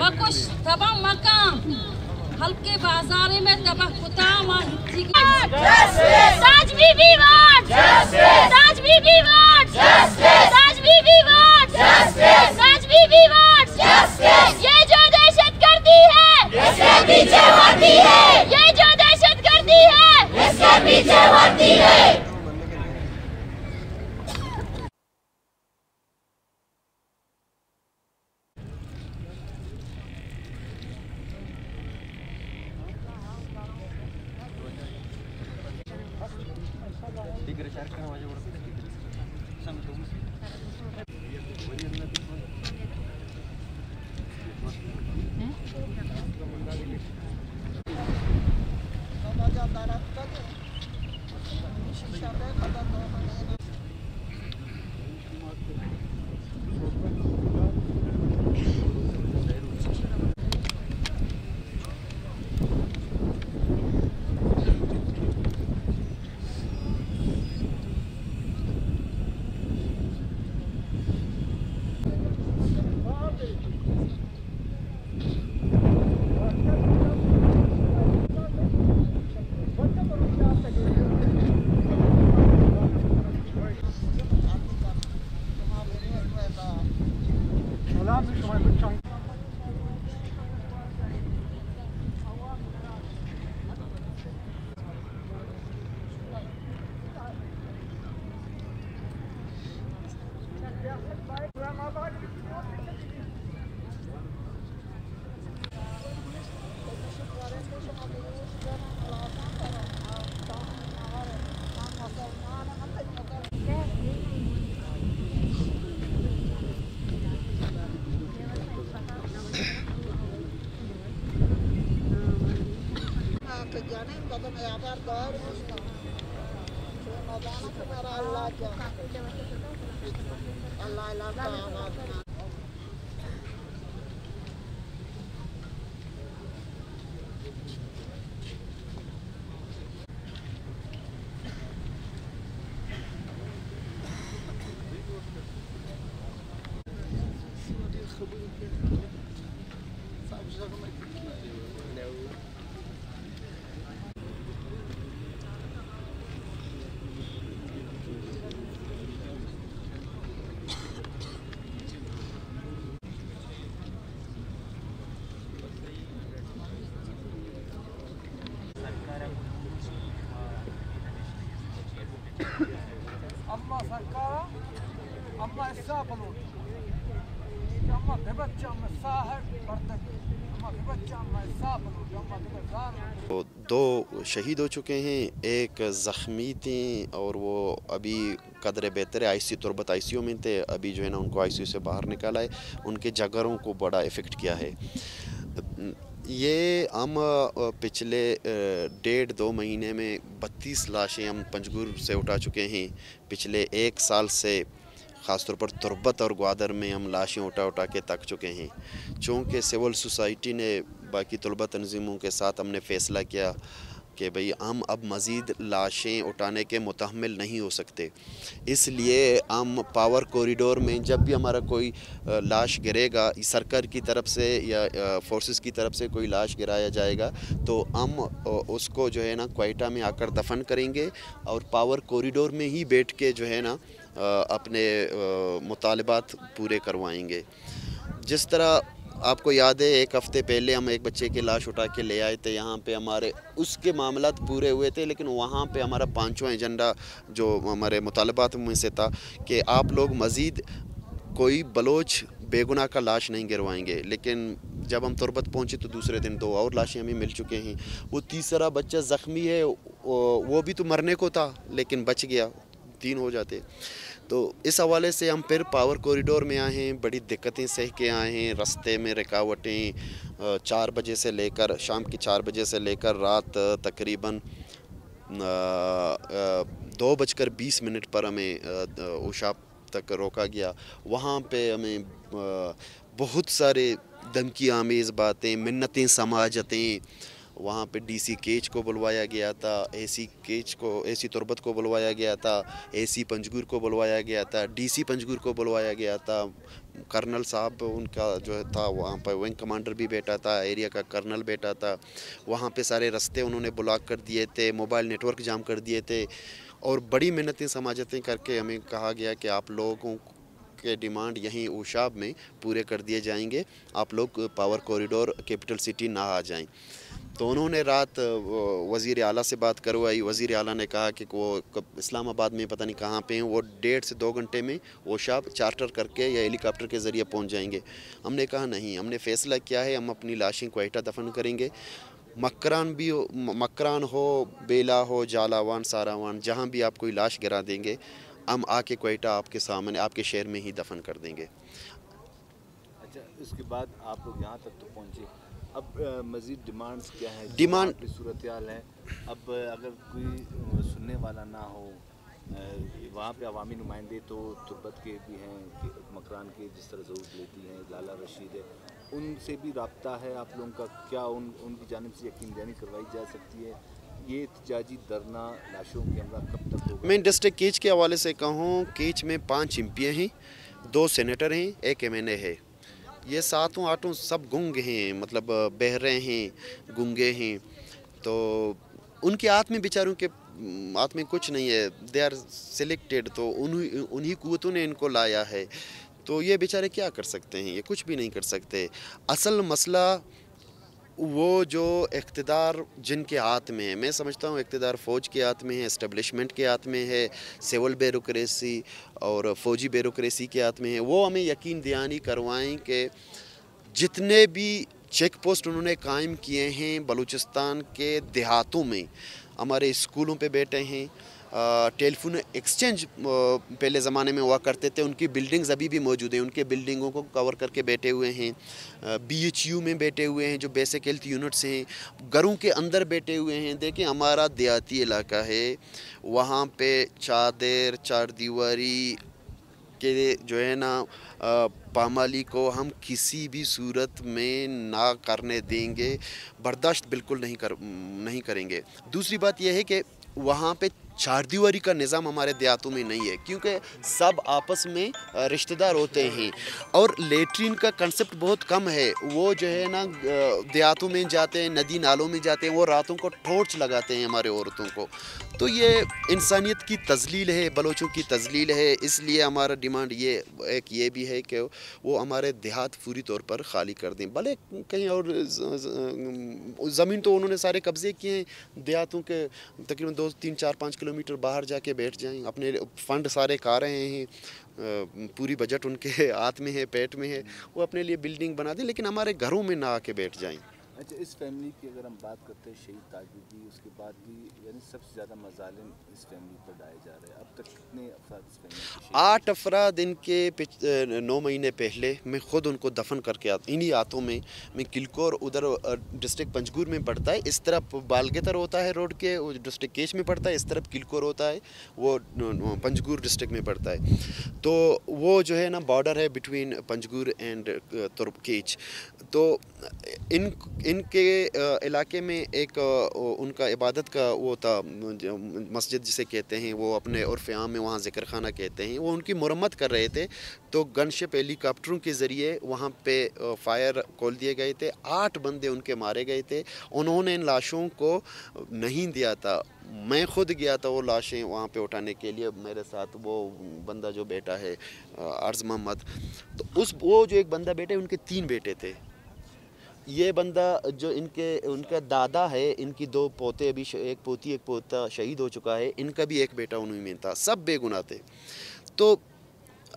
मकुश तबाह मकाम हल्के बाजारे में तबाह कुताम ताज बीबी वार्ड ताज बीबी वार्ड ताज बीबी वार्ड ताज बीबी वार्ड ये जो दहशत गर्दी है इसके पीछे वर्दी है ये जो दहशत गर्दी है इसके पीछे वर्दी है। Amma sarkara, amma istaqbalun. Amma bebacca, amma sahar, bartak. Amma bebacca, amma istaqbalun. Amma bebazar. दो शहीद हो चुके हैं, एक ज़ख्मी थे और वो अभी कदर बेहतर है, आईसीयू तुरबत आईसीयू में थे, अभी जो है ना उनको आईसीयू से बाहर निकाला है, उनके जगरों को बड़ा इफ़ेक्ट किया है। ये हम पिछले 1.5-2 महीने में 32 लाशें हम पंजगुर से उठा चुके हैं। पिछले 1 साल से ख़ास तौर पर तुरबत और ग्वादर में हम लाशें उठा के थक चुके हैं। चूँकि सिविल सोसाइटी ने बाकी तलबा तंजीमों के साथ हमने फ़ैसला किया कि भाई हम अब मज़ीद लाशें उठाने के मुतहम्मिल नहीं हो सकते, इसलिए हम पावर कॉरिडोर में जब भी हमारा कोई लाश गिरेगा, सरकार की तरफ से या फोर्सेस की तरफ से कोई लाश गिराया जाएगा तो हम उसको जो है ना क्वेटा में आकर दफन करेंगे और पावर कॉरिडोर में ही बैठ के जो है ना अपने मुतालबात पूरे करवाएंगे। जिस तरह आपको याद है 1 हफ़्ते पहले हम एक बच्चे की लाश उठा के ले आए थे, यहाँ पे हमारे उसके मामलात पूरे हुए थे, लेकिन वहाँ पे हमारा 5वां एजेंडा जो हमारे मुतालबात में से था कि आप लोग मज़ीद कोई बलोच बेगुनाह का लाश नहीं गिरवाएंगे। लेकिन जब हम तुरबत पहुँचे तो दूसरे दिन 2 और लाशें हमें मिल चुके हैं। वो तीसरा बच्चा ज़ख्मी है, वो भी तो मरने को था लेकिन बच गया, 3 हो जाते। तो इस हवाले से हम फिर पावर कॉरिडोर में आए हैं, बड़ी दिक्कतें सह के आए हैं। रास्ते में रुकावटें 4 बजे से लेकर शाम की 4 बजे से लेकर रात तकरीबन 2:20 पर हमें उशा तक रोका गया। वहाँ पे हमें बहुत सारे धमकी आमेज़ बातें, मिन्नतें समाजतें, वहाँ पे डीसी केच को बुलवाया गया था, एसी तुर्बत को बुलवाया गया था, एसी पंजगुर को बुलवाया गया था, डीसी पंजगुर को बुलवाया गया था। कर्नल साहब उनका जो था वहाँ पर विंग कमांडर भी बैठा था, एरिया का कर्नल बैठा था। वहाँ पे सारे रास्ते उन्होंने ब्लॉक कर दिए थे, मोबाइल नेटवर्क जाम कर दिए थे और बड़ी मिन्नतें समाजतें करके हमें कहा गया कि आप लोगों के डिमांड यहीं ऊशाब में पूरे कर दिए जाएंगे, आप लोग पावर कॉरिडोर कैपिटल सिटी ना आ जाएं। तो उन्होंने रात वज़ीर आला से बात करवाई। वज़ीर आला ने कहा कि वो इस्लामाबाद में पता नहीं कहाँ पे हैं, वो 1.5 से 2 घंटे में ऊशाब चार्टर करके या हेलीकॉप्टर के ज़रिए पहुँच जाएंगे। हमने कहा नहीं, हमने फ़ैसला किया है हम अपनी लाशें क्वेटा दफन करेंगे। मकरान हो, बेला हो, जालावान, सारावान, जहाँ भी आप कोई लाश गिरा देंगे हम आके क्वेटा आपके सामने आपके शहर में ही दफन कर देंगे। अच्छा, इसके बाद आप लोग यहाँ तक तो पहुँचे, अब मज़ीद डिमांड्स क्या है? डिमांड की सूरत हाल है, अब अगर कोई सुनने वाला ना हो, वहाँ पे अवामी नुमाइंदे तो तुर्बत के भी हैं, मकरान के जिस तरह ज़रूरत लेती हैं, लाला रशीद है, उनसे भी रब्ता है आप लोगों का? क्या उनकी जानिब से यकीन दहानी करवाई जा सकती है? ये एहतजाजी धरना लाशों के हमरा कब तक होगा? मैं डिस्ट्रिक्ट केच के हवाले से कहूँ, केच में 5 एमपी हैं, 2 सेनेटर हैं, 1 MNA है। ये 7-8 सब गुंग हैं, मतलब बहरे हैं, गुंगे हैं। तो उनके हाथ में बेचारों के हाथ में कुछ नहीं है, दे आर सिलेक्टेड, तो उन्हीं कुव्वतों ने इनको लाया है। तो ये बेचारे क्या कर सकते हैं? ये कुछ भी नहीं कर सकते। असल मसला वो जो इक़्तिदार जिनके हाथ में है, मैं समझता हूँ इक़्तिदार फ़ौज के हाथ में है, इस्टेब्लिशमेंट के हाथ में है, सिविल ब्यूरोक्रेसी और फ़ौजी ब्यूरोक्रेसी के हाथ में है। वो हमें यकीन दहानी करवाएं कि जितने भी चेक पोस्ट उन्होंने कायम किए हैं बलूचिस्तान के देहातों में, हमारे स्कूलों पे बैठे हैं, टेलीफोन एक्सचेंज पहले ज़माने में हुआ करते थे, उनकी बिल्डिंग्स अभी भी मौजूद हैं, उनके बिल्डिंगों को कवर करके बैठे हुए हैं। BHU में बैठे हुए हैं, जो बेसिक हेल्थ यूनिट्स हैं, घरों के अंदर बैठे हुए हैं। देखें, हमारा देहाती इलाका है, वहाँ पे चादर चारदीवारी के जो है ना पामाली को हम किसी भी सूरत में ना करने देंगे, बर्दाश्त बिल्कुल नहीं करेंगे। दूसरी बात यह है कि वहाँ पे चारदीवारी का निज़ाम हमारे देहातों में नहीं है, क्योंकि सब आपस में रिश्तेदार होते हैं और लेटरिन का कंसेप्ट बहुत कम है। वो जो है ना देहातों में जाते हैं, नदी नालों में जाते हैं, वो रातों को टॉर्च लगाते हैं हमारे औरतों को। तो ये इंसानियत की तज़लील है, बलोचों की तज़लील है। इसलिए हमारा डिमांड ये भी है कि वो हमारे देहात पूरी तौर पर खाली कर दें। भले कहीं और ज़मीन तो उन्होंने सारे कब्ज़े किए हैं देहातों के, तकरीबन 2, 3, 4, 5 किलोमीटर बाहर जाके बैठ जाएं, अपने फ़ंड सारे खा रहे हैं, पूरी बजट उनके हाथ में है, पेट में है, वो अपने लिए बिल्डिंग बना दें, लेकिन हमारे घरों में ना आके बैठ जाएं। अच्छा, इस फैमिली की अगर हम बात करते हैं, शहीद ताज बीबी, उसके बाद भी यानी सबसे ज़्यादा मज़ालिम इस फैमिली पर डाले जा रहे हैं। अब तक कितने अफराद इस फैमिली के? 8 अफराद इनके 9 महीने पहले मैं ख़ुद उनको दफन करके इन्हीं हाथों में, मैं किलकोर उधर डिस्ट्रिक्ट पंजगुर में पड़ता है, इस तरफ बालगेतर होता है रोड के, वो डिस्ट्रिक्ट केच में पड़ता है, इस तरफ किलकोर होता है, वो पंजगुर डिस्ट्रिक्ट में पड़ता है। तो वो जो है ना बॉर्डर है बिटवीन पंजगुर एंड केच। तो इनके इलाके में एक उनका इबादत का वो था, मस्जिद जिसे कहते हैं, वो अपने उर्फ़ आम में वहाँ ज़िक्र खाना कहते हैं, वो उनकी मुरम्मत कर रहे थे। तो गनशिप हेलीकॉप्टरों के ज़रिए वहाँ पे फायर खोल दिए गए थे, 8 बंदे उनके मारे गए थे। उन्होंने इन लाशों को नहीं दिया था, मैं ख़ुद गया था वो लाशें वहाँ पे उठाने के लिए, मेरे साथ वो बंदा जो बेटा है अर्ज़ मोहम्मद। तो वो जो एक बंदा बेटे, उनके 3 बेटे थे। ये बंदा जो उनका दादा है, इनकी 2 पोते, अभी एक पोती एक पोता शहीद हो चुका है, इनका भी एक बेटा उन्हीं में था, सब बेगुनाह थे। तो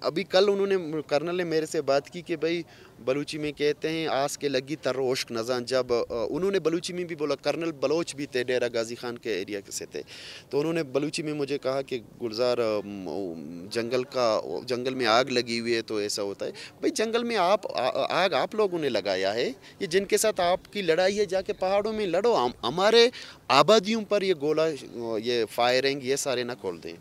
अभी कल उन्होंने कर्नल ने मेरे से बात की कि भाई बलूची में कहते हैं आस के लगी तरोश्क नज़ां, जब उन्होंने बलूची में भी बोला, कर्नल बलोच भी थे, डेरा गाजी खान के एरिया से थे, तो उन्होंने बलूची में मुझे कहा कि गुलजार जंगल में आग लगी हुई है तो ऐसा होता है। भाई जंगल में आग आप लोगों ने लगाया है, ये जिनके साथ आपकी लड़ाई है जाके पहाड़ों में लड़ो, हमारे आबादियों पर ये गोला, ये फायरिंग, ये सारे ना खोल दें।